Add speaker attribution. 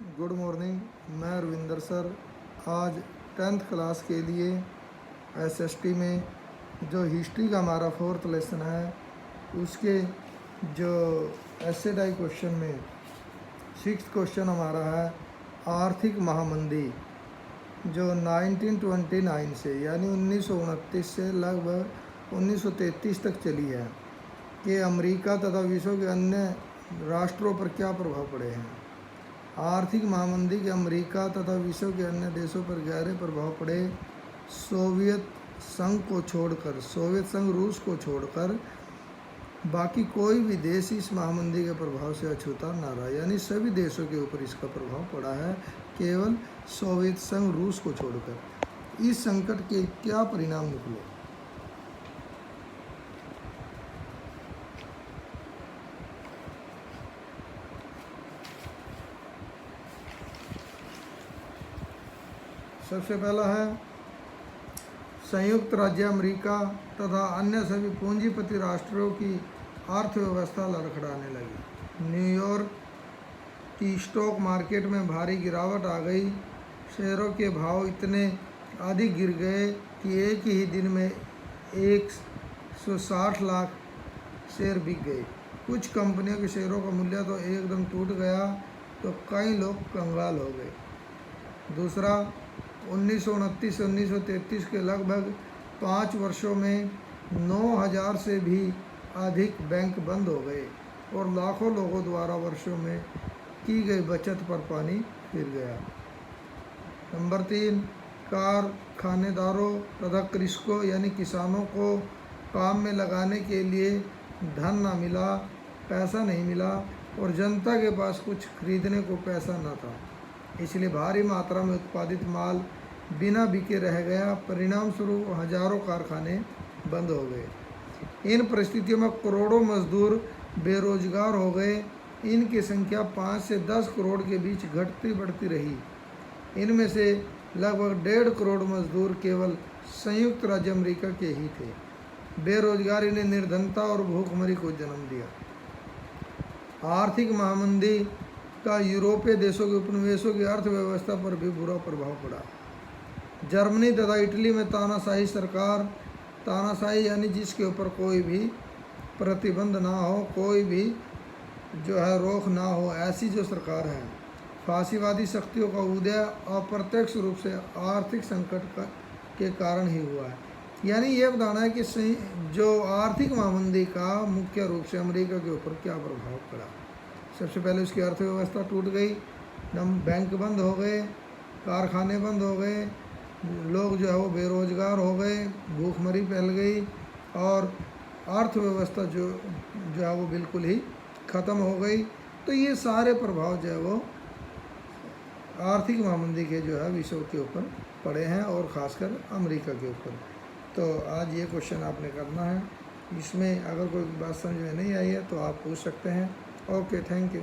Speaker 1: Good morning. मैं Ravinder sir आज 10th class के लिए एसएसटी में जो हिस्ट्री का हमारा 4th लेसन है उसके जो ऐसे टाई क्वेश्चन में 6th क्वेश्चन हमारा है आर्थिक महामंदी जो 1929 से यानी 1929 से लगभग 1933 तक चली है कि अमेरिका तथा विश्व के अन्य राष्ट्रों पर क्या प्रभाव पड़े हैं। आर्थिक महामंदी के अमेरिका तथा विश्व के अन्य देशों पर गहरे प्रभाव पड़े। सोवियत संघ को छोड़कर, सोवियत संघ रूस को छोड़कर बाकी कोई भी देश इस महामंदी के प्रभाव से अछूता न रहा, यानी सभी देशों के ऊपर इसका प्रभाव पड़ा है, केवल सोवियत संघ रूस को छोड़कर। इस संकट के क्या परिणाम निकले? सबसे पहला है संयुक्त राज्य अमेरिका तथा अन्य सभी पूंजीपति राष्ट्रों की अर्थव्यवस्था लड़खड़ाने लगी। न्यूयॉर्क की स्टॉक मार्केट में भारी गिरावट आ गई। शेयरों के भाव इतने अधिक गिर गए कि एक ही दिन में 160 लाख शेयर बिक गए। कुछ कंपनियों के शेयरों का मूल्य तो एकदम टूट गया तो कई लोग कंगाल हो गए। दूसरा, 1929 से 1933 के लगभग 5 वर्षों में 9,000 से भी अधिक बैंक बंद हो गए और लाखों लोगों द्वारा वर्षों में की गई बचत पर पानी फिर गया। नंबर 3, कारखानेदारों तथा कृषकों यानी किसानों को काम में लगाने के लिए धन न मिला, पैसा नहीं मिला और जनता के पास कुछ खरीदने को पैसा न था, इसलिए भारी मात्रा में उत्पादित माल बिना बिके रह गया। परिणाम स्वरूप हजारों कारखाने बंद हो गए। इन परिस्थितियों में करोड़ों मजदूर बेरोजगार हो गए। इनकी संख्या 5 से 10 करोड़ के बीच घटती बढ़ती रही। इनमें से लगभग 1.5 करोड़ मजदूर केवल संयुक्त राज्य अमेरिका के ही थे। बेरोजगारी ने निर्धनता और भूखमरी को जन्म दिया। आर्थिक महामंदी का यूरोपीय देशों के उपनिवेशों की अर्थव्यवस्था पर भी बुरा प्रभाव पड़ा। जर्मनी तथा इटली में तानाशाही सरकार, तानाशाही यानी जिसके ऊपर कोई भी प्रतिबंध ना हो, कोई भी जो है रोक ना हो, ऐसी जो सरकार है। फांसीवादी शक्तियों का उदय अप्रत्यक्ष रूप से आर्थिक संकट के कारण ही हुआ है। यानी ये बताना है कि जो आर्थिक महामंदी का मुख्य रूप से अमेरिका के ऊपर क्या प्रभाव पड़ा। सबसे पहले उसकी अर्थव्यवस्था टूट गई, बैंक बंद हो गए, कारखाने बंद हो गए, लोग जो है वो बेरोजगार हो गए, भूखमरी फैल गई और अर्थव्यवस्था जो है वो बिल्कुल ही ख़त्म हो गई। तो ये सारे प्रभाव जो है वो आर्थिक महामंदी के जो है विश्व के ऊपर पड़े हैं और ख़ासकर अमेरिका के ऊपर। तो आज ये क्वेश्चन आपने करना है। इसमें अगर कोई बात समझ में नहीं आई है तो आप पूछ सकते हैं। Okay, thank you.